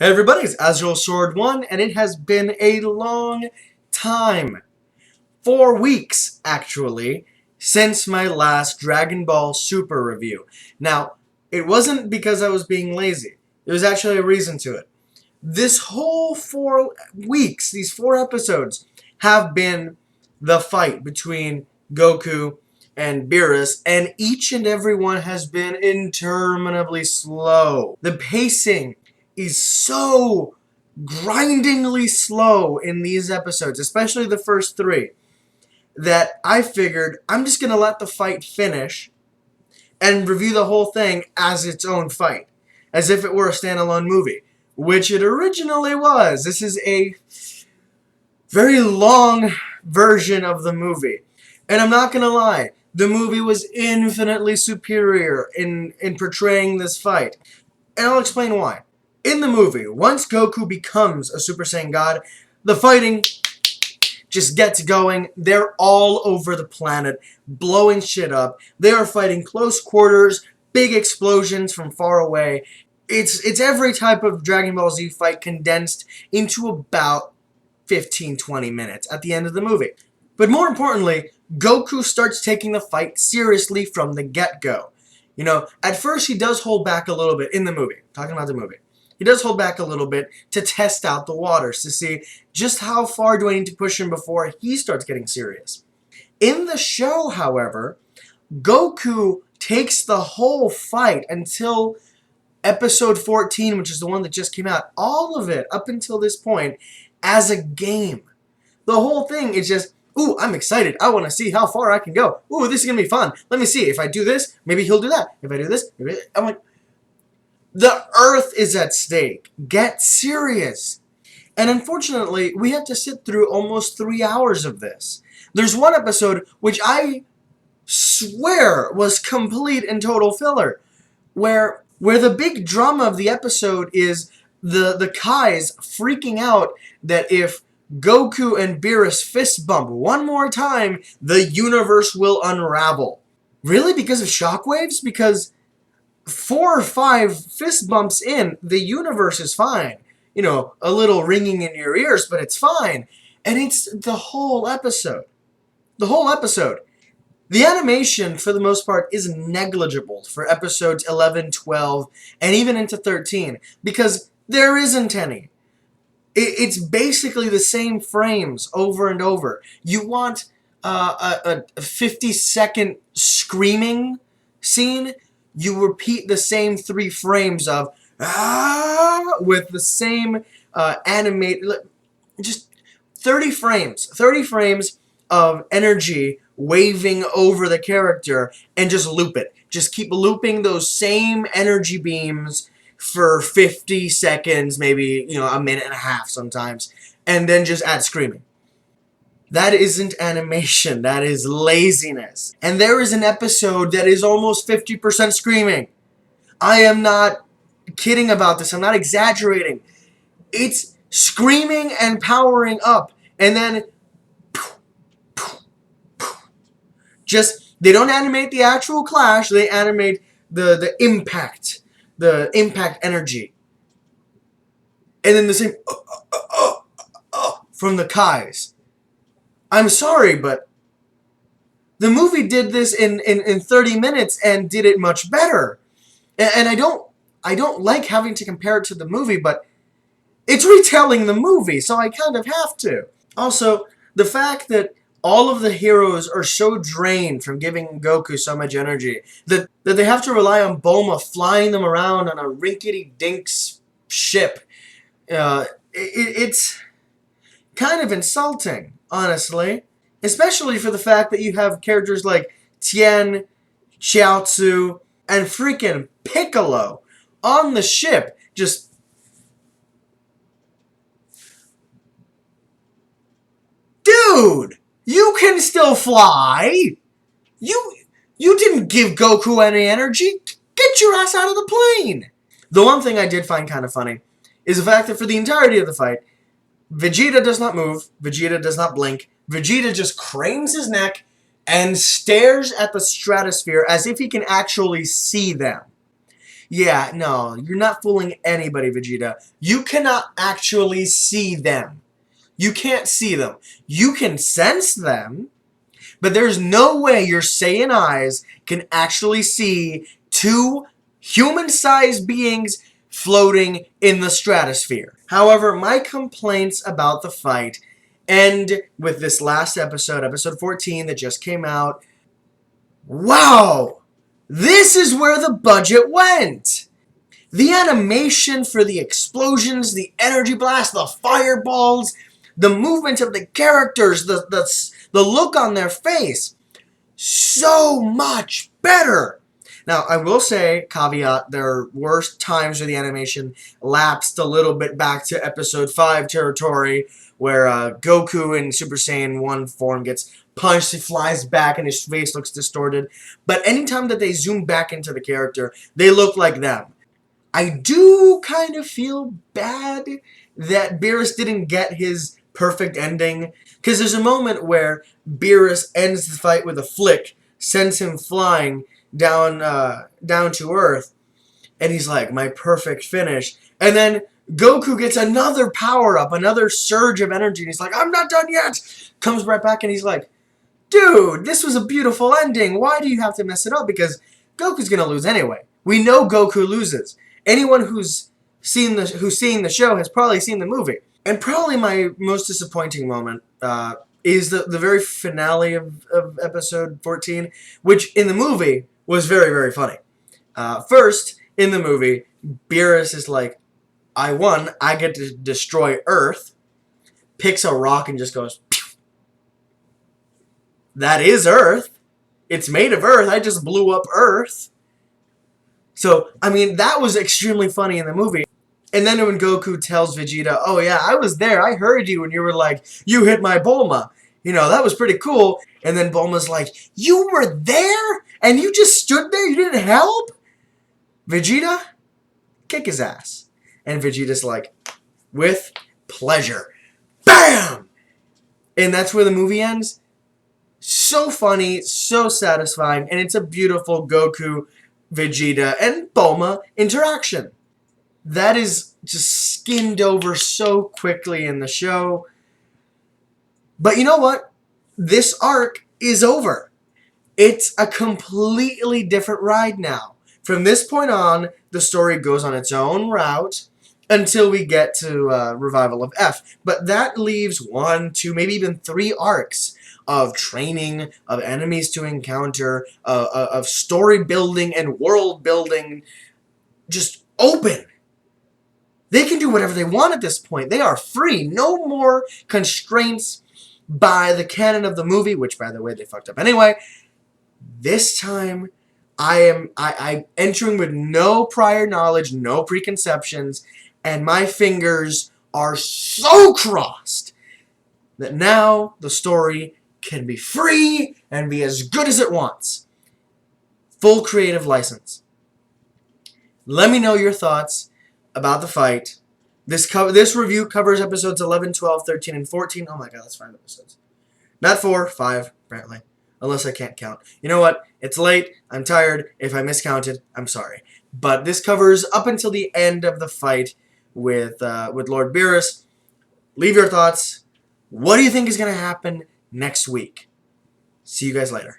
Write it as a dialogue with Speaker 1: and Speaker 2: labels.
Speaker 1: Hey everybody, it's Azrael Sword 1, and it has been a long time. 4 weeks, actually, since my last Dragon Ball Super review. Now, it wasn't because I was being lazy. There was actually a reason to it. This whole 4 weeks, these 4 episodes, have been the fight between Goku and Beerus, and each and every one has been interminably slow. The pacing is so grindingly slow in these episodes, especially the first 3, that I figured I'm just going to let the fight finish and review the whole thing as its own fight, as if it were a standalone movie, which it originally was. This is a very long version of the movie. And I'm not going to lie, the movie was infinitely superior in portraying this fight. And I'll explain why. In the movie, once Goku becomes a Super Saiyan God, the fighting just gets going. They're all over the planet, blowing shit up. They are fighting close quarters, big explosions from far away. It's every type of Dragon Ball Z fight condensed into about 15-20 minutes at the end of the movie. But more importantly, Goku starts taking the fight seriously from the get-go. You know, at first he does hold back a little bit in the movie. Talking about the movie. He does hold back a little bit to test out the waters, to see just how far do I need to push him before he starts getting serious. In the show, however, Goku takes the whole fight until episode 14, which is the one that just came out, all of it up until this point, as a game. The whole thing is just, ooh, I'm excited. I want to see how far I can go. Ooh, this is going to be fun. Let me see. If I do this, maybe he'll do that. If I do this, maybe... I'm like, the Earth is at stake. Get serious. And unfortunately, we have to sit through almost 3 hours of this. There's one episode which I swear was complete and total filler, where the big drama of the episode is the Kais freaking out that if Goku and Beerus fist bump one more time, the universe will unravel. Really? Because of shockwaves? Because 4 or 5 fist bumps in, the universe is fine. You know, a little ringing in your ears, but it's fine. And it's the whole episode. The whole episode. The animation, for the most part, is negligible for episodes 11, 12, and even into 13, because there isn't any. It's basically the same frames over and over. You want a 50-second screaming scene, you repeat the same 3 frames of with the same animate, just 30 frames. 30 frames of energy waving over the character, and just loop it. Just keep looping those same energy beams for 50 seconds, maybe, you know, a minute and a half sometimes, and then just add screaming. That isn't animation, that is laziness. And there is an episode that is almost 50% screaming. I am not kidding about this, I'm not exaggerating. It's screaming and powering up, and then just, they don't animate the actual clash, they animate the impact energy. And then the same from the Kais. I'm sorry, but the movie did this in 30 minutes and did it much better. And I don't like having to compare it to the movie, but it's retelling the movie, so I kind of have to. Also, the fact that all of the heroes are so drained from giving Goku so much energy that they have to rely on Bulma flying them around on a rinkety-dinks ship. It's kind of insulting, honestly. Especially for the fact that you have characters like Tien, Chiaotzu, and freaking Piccolo on the ship. Just... Dude! You can still fly! You didn't give Goku any energy! Get your ass out of the plane! The one thing I did find kind of funny is the fact that for the entirety of the fight, Vegeta does not move, Vegeta does not blink, Vegeta just cranes his neck and stares at the stratosphere as if he can actually see them. Yeah, no, you're not fooling anybody, Vegeta. You cannot actually see them. You can't see them. You can sense them, but there's no way your Saiyan eyes can actually see two human-sized beings floating in the stratosphere. However, my complaints about the fight end with this last episode, episode 14 that just came out. Wow! This is where the budget went! The animation for the explosions, the energy blast, the fireballs, the movement of the characters, the look on their face, so much better. Now, I will say, caveat, there were times where the animation lapsed a little bit back to episode 5 territory, where Goku in Super Saiyan 1 form gets punched, he flies back, and his face looks distorted. But anytime that they zoom back into the character, they look like them. I do kind of feel bad that Beerus didn't get his perfect ending, because there's a moment where Beerus ends the fight with a flick, sends him flying down to Earth, and he's like, my perfect finish. And then Goku gets another power-up, another surge of energy, and he's like, I'm not done yet! Comes right back, and he's like, dude, this was a beautiful ending. Why do you have to mess it up? Because Goku's gonna lose anyway. We know Goku loses. Anyone who's seeing the show has probably seen the movie. And probably my most disappointing moment is the very finale of episode 14, which in the movie was very, very funny. First, in the movie, Beerus is like, I won, I get to destroy Earth, picks a rock and just goes, pew. That is Earth. It's made of Earth. I just blew up Earth. So, I mean, that was extremely funny in the movie. And then when Goku tells Vegeta, oh yeah, I was there, I heard you when you were like, you hit my Bulma. You know, that was pretty cool. And then Bulma's like, you were there? And you just stood there? You didn't help? Vegeta, kick his ass. And Vegeta's like, with pleasure. BAM! And that's where the movie ends. So funny, so satisfying, and it's a beautiful Goku, Vegeta, and Bulma interaction. That is just skimmed over so quickly in the show. But you know what? This arc is over. It's a completely different ride now. From this point on, the story goes on its own route until we get to Revival of F. But that leaves 1, 2, maybe even 3 arcs of training, of enemies to encounter, of story building and world building just open. They can do whatever they want at this point. They are free. No more constraints by the canon of the movie, which, by the way, they fucked up anyway. This time, I'm entering with no prior knowledge, no preconceptions, and my fingers are so crossed that now the story can be free and be as good as it wants. Full creative license. Let me know your thoughts about the fight. This review covers episodes 11, 12, 13, and 14. Oh my god, that's 5 episodes. Not 4, 5, apparently. Unless I can't count. You know what? It's late. I'm tired. If I miscounted, I'm sorry. But this covers up until the end of the fight with Lord Beerus. Leave your thoughts. What do you think is going to happen next week? See you guys later.